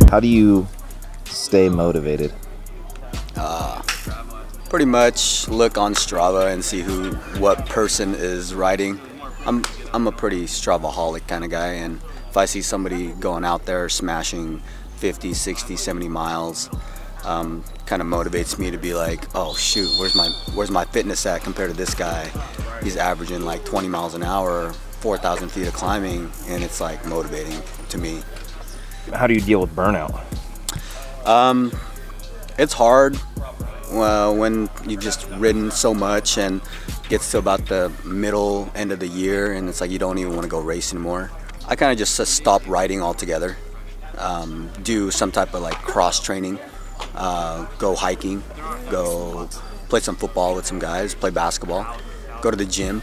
How do you stay motivated? Pretty much look on Strava and see what person is riding. I'm a pretty Strava-holic kind of guy, and if I see somebody going out there smashing 50, 60, 70 miles, kind of motivates me to be like, oh shoot, where's my fitness at compared to this guy? He's averaging like 20 miles an hour, 4,000 feet of climbing, and it's like motivating to me. How do you deal with burnout? It's hard when you've just ridden so much and gets to about the middle end of the year and it's like you don't even want to go race anymore. I kind of just stop riding altogether, do some type of like cross training, go hiking, go play some football with some guys, play basketball, go to the gym.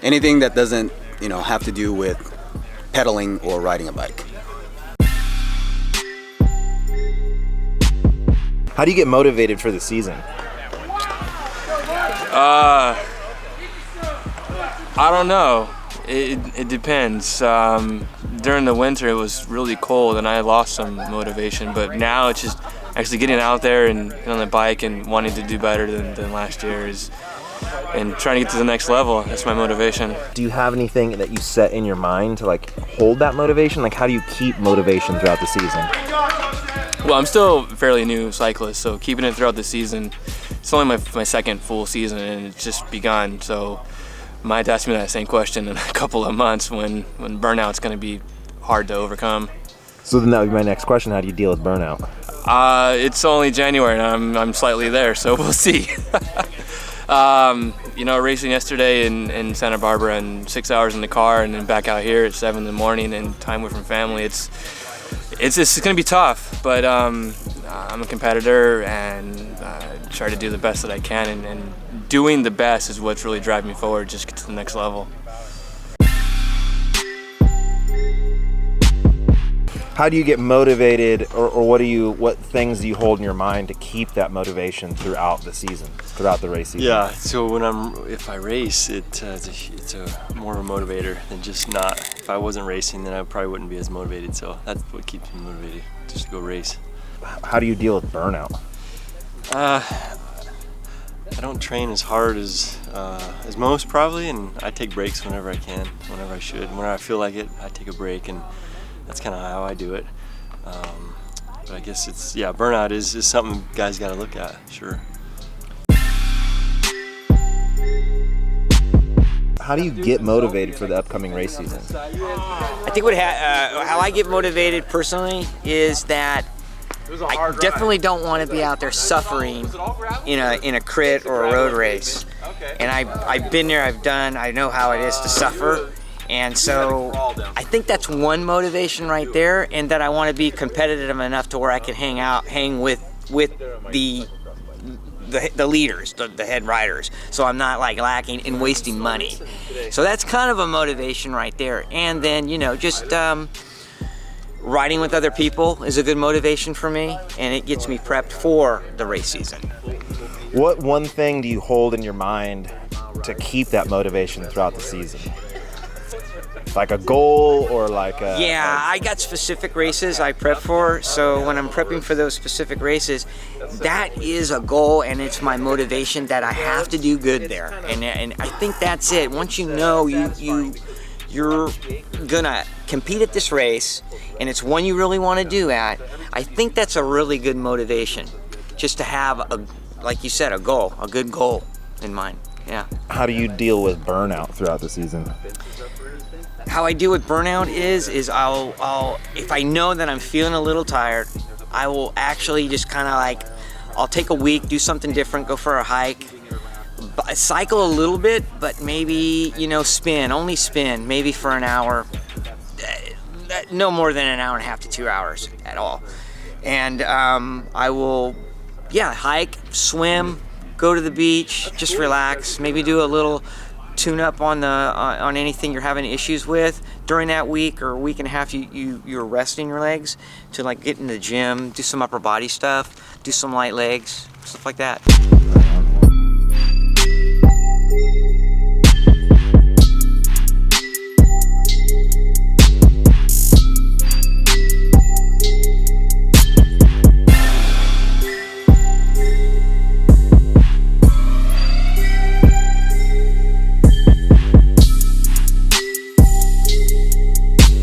Anything that doesn't, have to do with pedaling or riding a bike. How do you get motivated for the season? I don't know. It depends. During the winter it was really cold and I lost some motivation, but now it's just actually getting out there and on the bike and wanting to do better than last year and trying to get to the next level. That's my motivation. Do you have anything that you set in your mind to like hold that motivation? Like how do you keep motivation throughout the season? Well, I'm still a fairly new cyclist, so keeping it throughout the season, it's only my second full season and it's just begun, so I might ask me that same question in a couple of months when burnout's going to be hard to overcome. So then that would be my next question. How do you deal with burnout? It's only January and I'm slightly there, so we'll see. Racing yesterday in Santa Barbara and 6 hours in the car and then back out here at 7 in the morning and time away from family. It's going to be tough, but I'm a competitor and try to do the best that I can, and doing the best is what's really driving me forward, just get to the next level. How do you get motivated, or what things do you hold in your mind to keep that motivation throughout the season, throughout the race season? Yeah, so if I race, it's a more of a motivator than just not. If I wasn't racing, then I probably wouldn't be as motivated. So that's what keeps me motivated, just to go race. How do you deal with burnout? I don't train as hard as most probably, and I take breaks whenever I can, whenever I should. Whenever I feel like it, I take a break, and that's kind of how I do it. But I guess burnout is something guys got to look at, sure. How do you get motivated for the upcoming race season? I think how I get motivated personally is that I definitely don't want to be out there suffering in a crit or a road race. And I've been there, I know how it is to suffer. And so I think that's one motivation right there, and that I want to be competitive enough to where I can hang with the leaders, the head riders, so I'm not like lacking and wasting money. So that's kind of a motivation right there. And then just riding with other people is a good motivation for me, and it gets me prepped for the race season. What one thing do you hold in your mind to keep that motivation throughout the season? Like a goal or like a... Yeah, I got specific races I prep for, so when I'm prepping for those specific races, that is a goal and it's my motivation that I have to do good there. And I think that's it. Once you know you're gonna compete at this race and it's one you really want to do at, I think that's a really good motivation. Just to have, like you said, a goal, a good goal in mind. Yeah. How do you deal with burnout throughout the season? How I deal with burnout is I'll if I know that I'm feeling a little tired, I will actually just kind of like, I'll take a week, do something different, go for a hike, cycle a little bit, but maybe, only spin, maybe for an hour, no more than an hour and a half to 2 hours at all. And I will, hike, swim, go to the beach, just relax, maybe do a little tune up on anything you're having issues with during that week or week and a half. You're resting your legs to like get in the gym, do some upper body stuff, do some light legs, stuff like that.